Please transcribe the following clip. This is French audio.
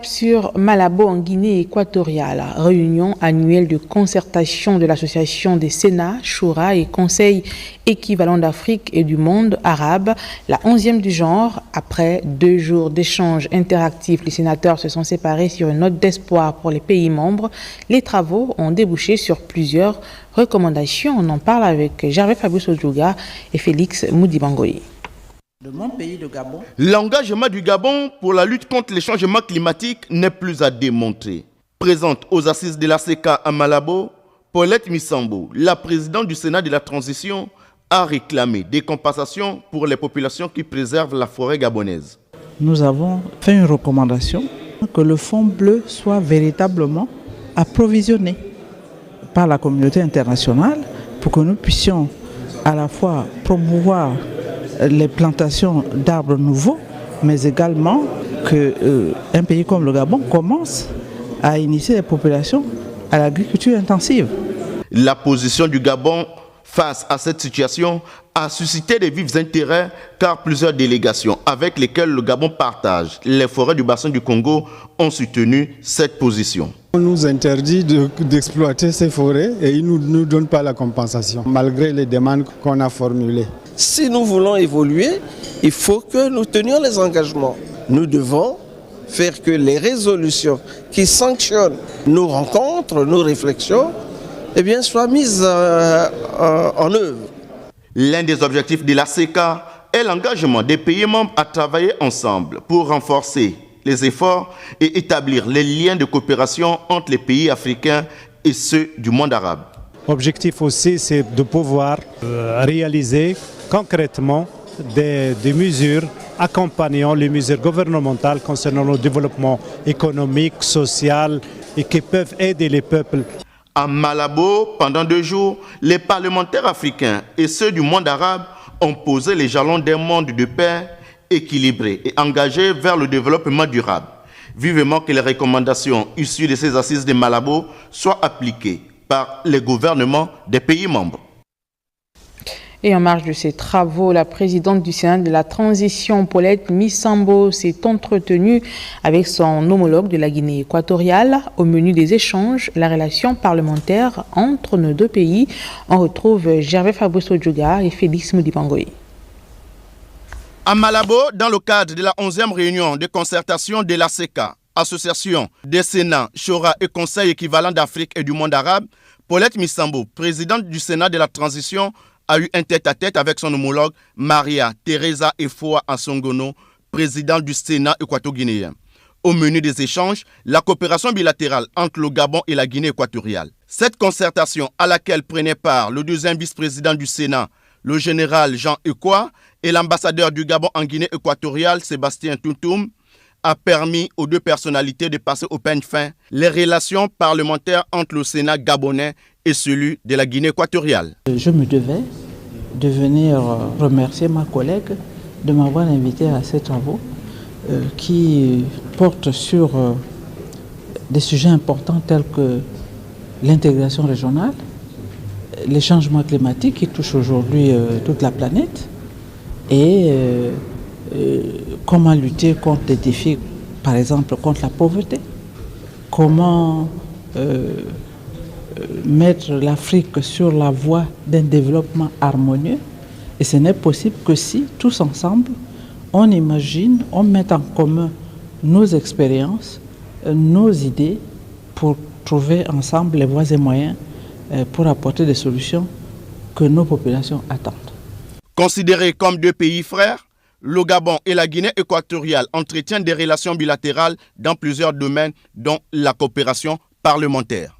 Sur Malabo en Guinée équatoriale, réunion annuelle de concertation de l'Association des Sénats, Shura et Conseil équivalent d'Afrique et du monde arabe, la 11e du genre. Après 2 jours d'échanges interactifs, les sénateurs se sont séparés sur une note d'espoir pour les pays membres. Les travaux ont débouché sur plusieurs recommandations. On en parle avec Gervais Fabrice Odjouga et Félix Moudibangoyi. De mon pays, le Gabon. L'engagement du Gabon pour la lutte contre les changements climatiques n'est plus à démontrer. Présente aux assises de l'ACK à Malabo, Paulette Missambo, la présidente du Sénat de la Transition, a réclamé des compensations pour les populations qui préservent la forêt gabonaise. Nous avons fait une recommandation que le fonds bleu soit véritablement approvisionné par la communauté internationale pour que nous puissions à la fois promouvoir les plantations d'arbres nouveaux, mais également qu'un pays comme le Gabon commence à initier les populations à l'agriculture intensive. La position du Gabon face à cette situation a suscité des vifs intérêts car plusieurs délégations avec lesquelles le Gabon partage les forêts du bassin du Congo ont soutenu cette position. On nous interdit d'exploiter ces forêts et ils ne nous donnent pas la compensation, malgré les demandes qu'on a formulées. Si nous voulons évoluer, il faut que nous tenions les engagements. Nous devons faire que les résolutions qui sanctionnent nos rencontres, nos réflexions, soient mises en œuvre. L'un des objectifs de l'ACK est l'engagement des pays membres à travailler ensemble pour renforcer les efforts et établir les liens de coopération entre les pays africains et ceux du monde arabe. L'objectif aussi, c'est de pouvoir réaliser concrètement des mesures accompagnant les mesures gouvernementales concernant le développement économique, social et qui peuvent aider les peuples. À Malabo, pendant 2 jours, les parlementaires africains et ceux du monde arabe ont posé les jalons d'un monde de paix équilibré et engagé vers le développement durable. Vivement que les recommandations issues de ces assises de Malabo soient appliquées par les gouvernements des pays membres. Et en marge de ces travaux, la présidente du Sénat de la Transition, Paulette Missambo, s'est entretenue avec son homologue de la Guinée équatoriale. Au menu des échanges, la relation parlementaire entre nos 2 pays. On retrouve Gervais Fabrice Odjouga et Félix Moudibangoyi. À Malabo, dans le cadre de la 11e réunion de concertation de l'ACK, Association des Sénats, Shura et Conseil équivalent d'Afrique et du monde arabe, Paulette Missambo, présidente du Sénat de la Transition, a eu un tête-à-tête avec son homologue Maria Teresa Efoa Asongono, présidente du Sénat équato-guinéen. Au menu des échanges, la coopération bilatérale entre le Gabon et la Guinée équatoriale. Cette concertation, à laquelle prenait part le 2e vice-président du Sénat, le général Jean Ekwa, et l'ambassadeur du Gabon en Guinée équatoriale, Sébastien Toutoum, a permis aux 2 personnalités de passer au peigne fin les relations parlementaires entre le Sénat gabonais et celui de la Guinée équatoriale. Je me devais de venir remercier ma collègue de m'avoir invité à ces travaux qui portent sur des sujets importants tels que l'intégration régionale, les changements climatiques qui touchent aujourd'hui toute la planète et comment lutter contre les défis, par exemple contre la pauvreté, comment mettre l'Afrique sur la voie d'un développement harmonieux. Et ce n'est possible que si, tous ensemble, on imagine, on met en commun nos expériences, nos idées, pour trouver ensemble les voies et moyens pour apporter des solutions que nos populations attendent. Considérés comme 2 pays frères, le Gabon et la Guinée équatoriale entretiennent des relations bilatérales dans plusieurs domaines, dont la coopération parlementaire.